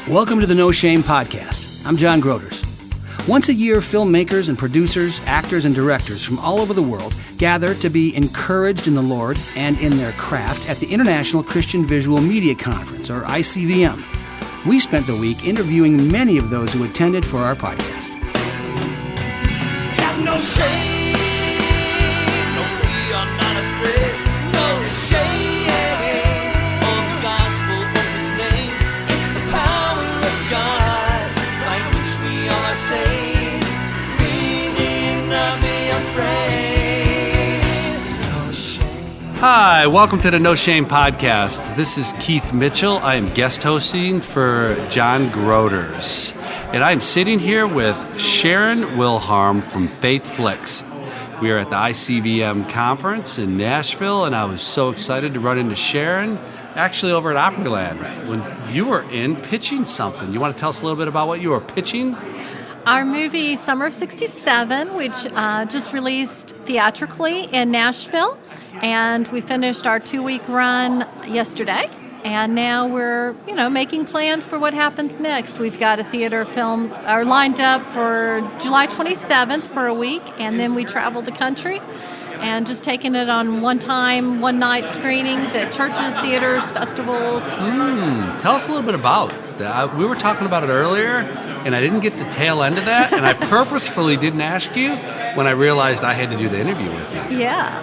Welcome to the No Shame Podcast. I'm John Groders. Once a year, filmmakers and producers, actors and directors from all over the world gather to be encouraged in the Lord and in their craft at the International Christian Visual Media Conference, or ICVM. We spent the week interviewing many of those who attended for our podcast. Have no shame, no, we are not afraid, no shame. Hi, welcome to the No Shame Podcast. This is Keith Mitchell. I am guest hosting for John Groders. And I'm sitting here with Sharon Wilharm from Faith Flix. We are at the ICVM conference in Nashville, and I was so excited to run into Sharon, actually over at Opryland, when you were in pitching something. You want to tell us a little bit about what you were pitching? Our movie, Summer of '67, which just released theatrically in Nashville, and we finished our 2-week run yesterday, and now we're, making plans for what happens next. We've got a theater film lined up for July 27th for a week, and then we travel the country and just taking it on one-night screenings at churches, theaters, festivals. Tell us a little bit about that. We were talking about it earlier, and I didn't get the tail end of that, and I purposefully didn't ask you when I realized I had to do the interview with you. Yeah.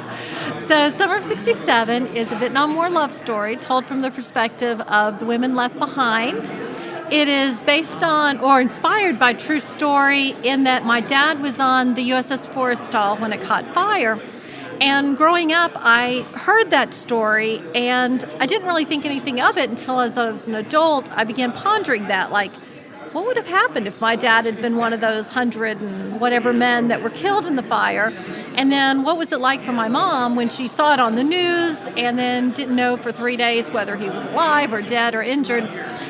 So Summer of '67 is a Vietnam War love story told from the perspective of the women left behind. It is based on or inspired by true story in that my dad was on the USS Forrestal when it caught fire. And growing up, I heard that story, and I didn't really think anything of it until as I was an adult, I began pondering that, like, what would have happened if my dad had been one of those 100 and whatever men that were killed in the fire? And then what was it like for my mom when she saw it on the news and then didn't know for 3 days whether he was alive or dead or injured?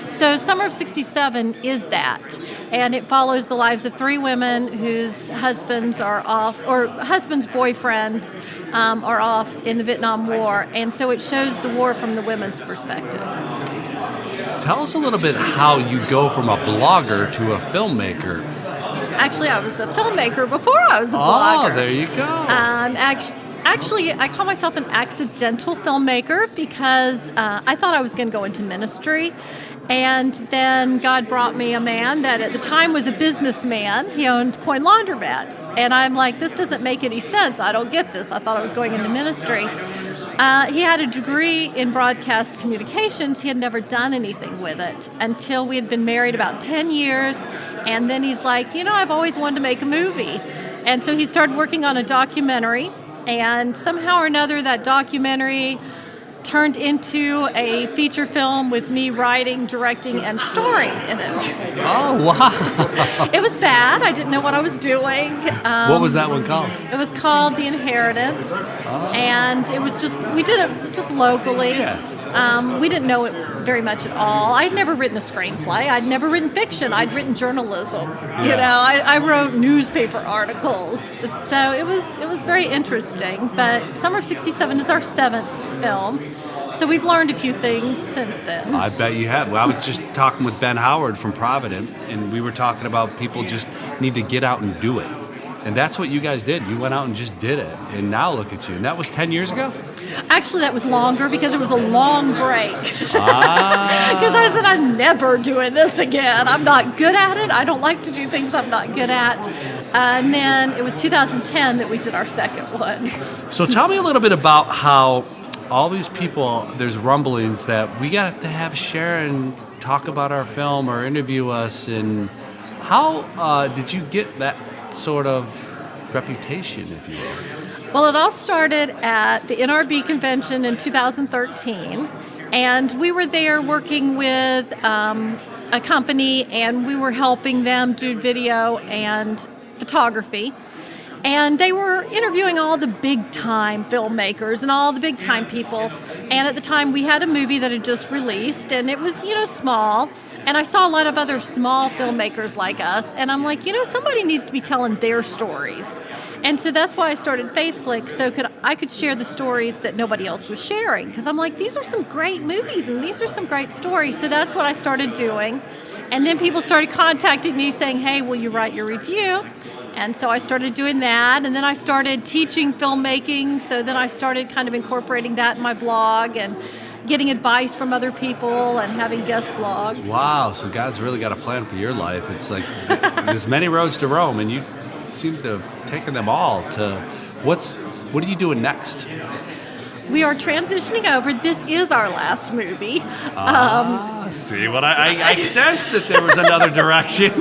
So Summer of '67 is that. And it follows the lives of 3 women whose husbands are off, or husbands' boyfriends are off in the Vietnam War. And so it shows the war from the women's perspective. Tell us a little bit how you go from a blogger to a filmmaker. Actually, I was a filmmaker before I was a blogger. Oh, there you go. Actually, I call myself an accidental filmmaker because I thought I was going to go into ministry. And then God brought me a man that at the time was a businessman. He owned coin laundromats. And I'm like, this doesn't make any sense. I don't get this. I thought I was going into ministry. He had a degree in broadcast communications. He had never done anything with it until we had been married about 10 years. And then he's like, I've always wanted to make a movie. And so he started working on a documentary. And somehow or another, that documentary turned into a feature film with me writing, directing, and starring in it. Oh, wow. It was bad. I didn't know what I was doing. What was that one called? It was called The Inheritance. And it was we did it just locally. Yeah. We didn't know it very much at all. I'd never written a screenplay. I'd never written fiction. I'd written journalism. Yeah. I wrote newspaper articles. So it was very interesting. But Summer of '67 is our 7th film. So we've learned a few things since then. I bet you have. Well, I was just talking with Ben Howard from Providence, and we were talking about people just need to get out and do it. And that's what you guys did. You went out and just did it. And now look at you. And that was 10 years ago? Actually, that was longer because it was a long break. Because I said, I'm never doing this again. I'm not good at it. I don't like to do things I'm not good at. And then it was 2010 that we did our second one. So tell me a little bit about how all these people, there's rumblings that we got to have Sharon talk about our film or interview us. And how did you get that sort of reputation, if you will? Well, it all started at the NRB convention in 2013, and we were there working with a company, and we were helping them do video and photography. And they were interviewing all the big-time filmmakers and all the big-time people. And at the time, we had a movie that had just released, and it was, small. And I saw a lot of other small filmmakers like us, and I'm like, somebody needs to be telling their stories. And so that's why I started Faith Flix, so I could share the stories that nobody else was sharing. Because I'm like, these are some great movies, and these are some great stories. So that's what I started doing. And then people started contacting me saying, hey, will you write your review? And so I started doing that, and then I started teaching filmmaking, so then I started kind of incorporating that in my blog and getting advice from other people and having guest blogs. Wow, so God's really got a plan for your life. It's like there's many roads to Rome, and you seem to have taken them all to what are you doing next? We are transitioning over. This is our last movie. See what I sensed that there was another direction.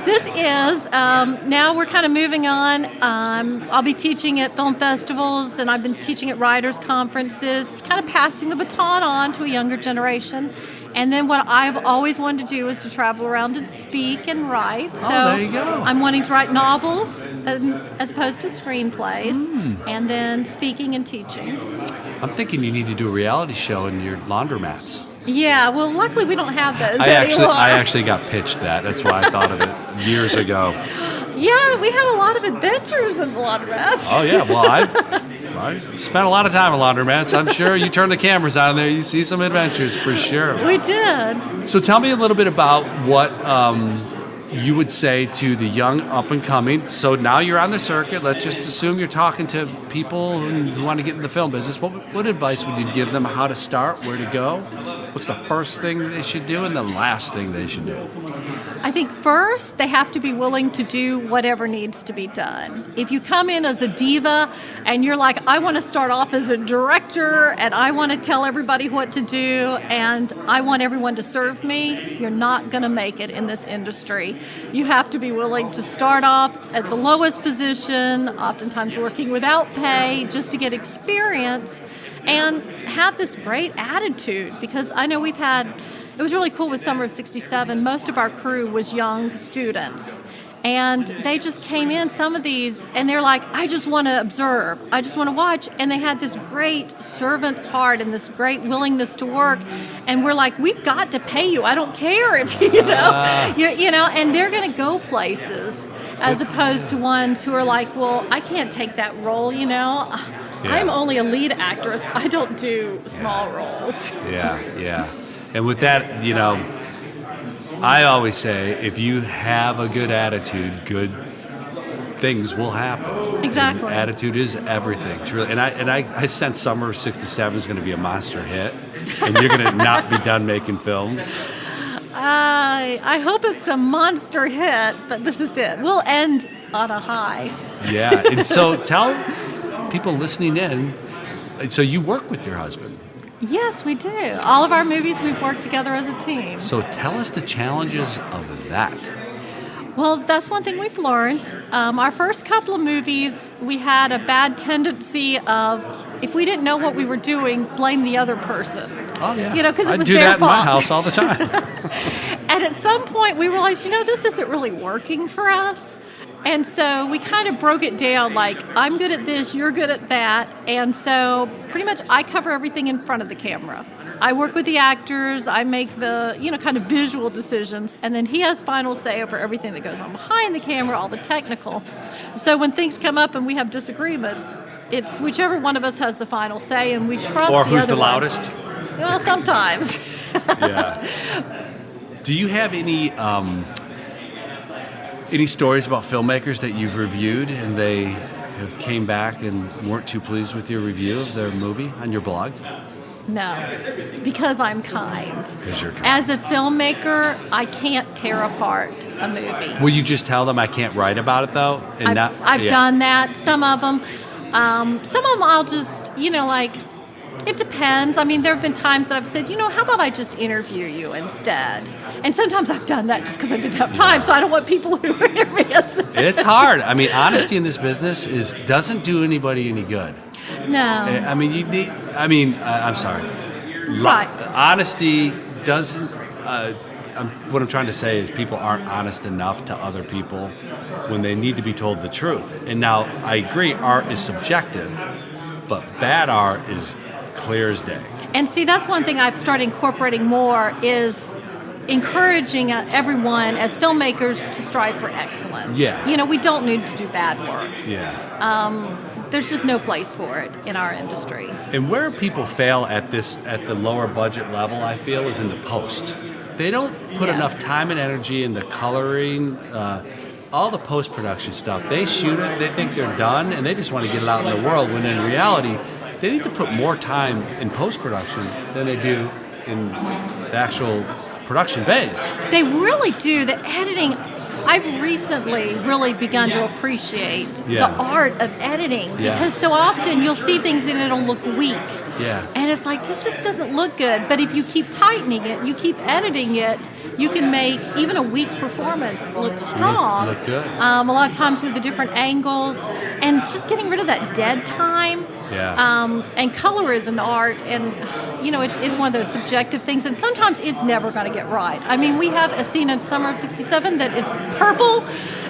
This is, now we're kind of moving on. I'll be teaching at film festivals, and I've been teaching at writers' conferences, kind of passing the baton on to a younger generation. And then what I've always wanted to do is to travel around and speak and write. So there you go. I'm wanting to write novels as opposed to screenplays, and then speaking and teaching. I'm thinking you need to do a reality show in your laundromats. Yeah, well, luckily we don't have those I anymore. actually got pitched that. That's why I thought of it years ago. Yeah, we had a lot of adventures in the laundromats. Oh yeah, well I spent a lot of time in laundromats. I'm sure you turn the cameras on there, you see some adventures for sure. We did. So tell me a little bit about what you would say to the young up and coming. So now you're on the circuit. Let's just assume you're talking to people who want to get into the film business. What advice would you give them? How to start? Where to go? What's the first thing they should do and the last thing they should do? I think first they have to be willing to do whatever needs to be done. If you come in as a diva and you're like, I want to start off as a director and I want to tell everybody what to do and I want everyone to serve me, you're not going to make it in this industry. You have to be willing to start off at the lowest position, oftentimes working without pay, just to get experience and have this great attitude, because I know it was really cool with Summer of '67. Most of our crew was young students, and they just came in, some of these, and they're like, I just want to observe, I just want to watch, and they had this great servant's heart and this great willingness to work, and we're like, we've got to pay you, I don't care if you know, and they're going to go places, as opposed to ones who are like, well, I can't take that role, I'm only a lead actress, I don't do small roles. Yeah. And with that, I always say, if you have a good attitude, good things will happen. Exactly. And attitude is everything. Truly. And I sense Summer of '67 is going to be a monster hit, and you're going to not be done making films. I hope it's a monster hit, but this is it. We'll end on a high. Yeah. And so tell people listening in, so you work with your husband. Yes, we do. All of our movies, we've worked together as a team. So tell us the challenges of that. Well, that's one thing we've learned. Our first couple of movies, we had a bad tendency of, if we didn't know what we were doing, blame the other person. Oh, yeah. Because it was I do their that fault. in my house all the time. And at some point, we realized, this isn't really working for us. And so we kind of broke it down like, I'm good at this, you're good at that. And so pretty much I cover everything in front of the camera. I work with the actors, I make the, kind of visual decisions, and then he has final say over everything that goes on behind the camera, all the technical. So when things come up and we have disagreements, it's whichever one of us has the final say, and we trust Or the who's other the one. loudest? Well, sometimes. Yeah. Do you have any stories about filmmakers that you've reviewed and they have came back and weren't too pleased with your review of their movie on your blog? No, because I'm kind. Because you're kind. As a filmmaker, I can't tear apart a movie. Will you just tell them I can't write about it though? And I've done that. Some of them I'll just, it depends. I mean, there have been times that I've said, how about I just interview you instead? And sometimes I've done that just because I didn't have time, so I don't want people who are envious. It's hard. I mean, honesty in this business doesn't do anybody any good. No. I mean, I'm sorry. Right. Honesty doesn't, what I'm trying to say is people aren't honest enough to other people when they need to be told the truth. And now, I agree, art is subjective, but bad art is clear as day. And see, that's one thing I've started incorporating more is encouraging everyone as filmmakers to strive for excellence. Yeah. We don't need to do bad work. Yeah. There's just no place for it in our industry. And where people fail at the lower budget level, I feel, is in the post. they don't put Yeah. enough time and energy in the coloring, all the post-production stuff. They shoot it, they think they're done, and they just want to get it out in the world, when in reality, they need to put more time in post-production than they do in the actual production phase. They really do. The editing, I've recently really begun to appreciate Yeah. the art of editing, Yeah. because so often you'll see things and it'll look weak. Yeah. And it's like, this just doesn't look good. But if you keep tightening it, you keep editing it, you can make even a weak performance look strong. Look good. A lot of times with the different angles and just getting rid of that dead time. Yeah. And color is an art, and it's one of those subjective things, and sometimes it's never going to get right. I mean, we have a scene in Summer of '67 that is purple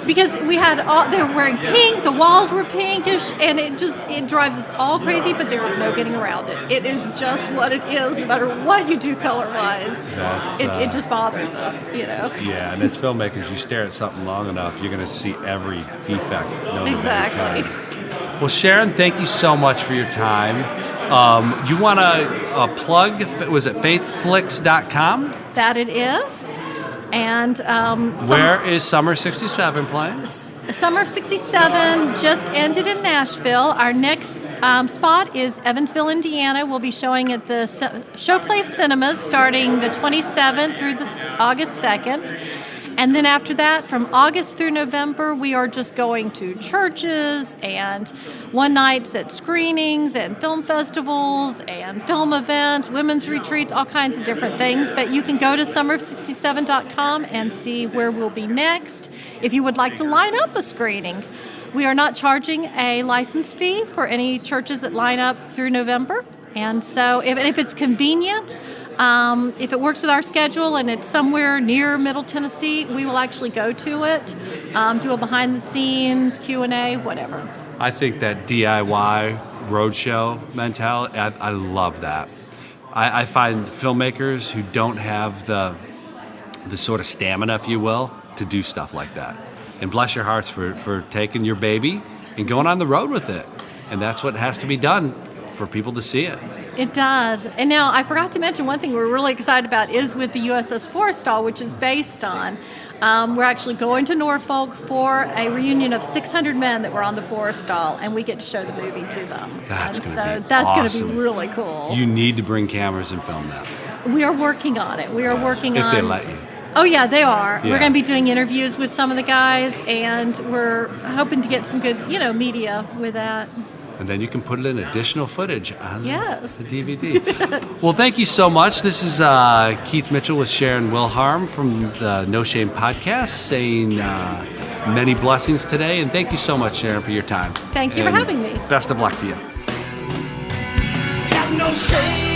because they were wearing pink, the walls were pinkish, and it drives us all crazy, but there is no getting around it. It is just what it is, no matter what you do color-wise. It just bothers us, Yeah, and as filmmakers, you stare at something long enough, you're going to see every defect known to Exactly. mankind. Well, Sharon, thank you so much for your time. You want to plug, was it faithflix.com? That it is. And Where is Summer 67 playing? Summer of '67 just ended in Nashville. Our next spot is Evansville, Indiana. We'll be showing at the Showplace Cinemas starting the 27th through August 2nd. And then after that, from August through November, we are just going to churches and one nights at screenings and film festivals and film events, women's retreats, all kinds of different things. But you can go to summerof67.com and see where we'll be next if you would like to line up a screening. We are not charging a license fee for any churches that line up through November. And so if it's convenient, if it works with our schedule and it's somewhere near Middle Tennessee, we will actually go to it, do a behind-the-scenes Q&A, whatever. I think that DIY roadshow mentality, I love that. I find filmmakers who don't have the sort of stamina, if you will, to do stuff like that. And bless your hearts for taking your baby and going on the road with it. And that's what has to be done for people to see it. It does. And now I forgot to mention one thing we're really excited about is with the USS Forrestal, which is based on. We're actually going to Norfolk for a reunion of 600 men that were on the Forrestal, and we get to show the movie to them. That's going to be really cool. You need to bring cameras and film that. We are working on it. We are working on. If they let you. Oh yeah, they are. Yeah. We're going to be doing interviews with some of the guys, and we're hoping to get some good, media with that. And then you can put it in additional footage on Yes. the DVD. Well, thank you so much. This is Keith Mitchell with Sharon Wilharm from the No Shame podcast saying many blessings today. And thank you so much, Sharon, for your time. Thank you for And having me. Best of luck to you. Got no shame.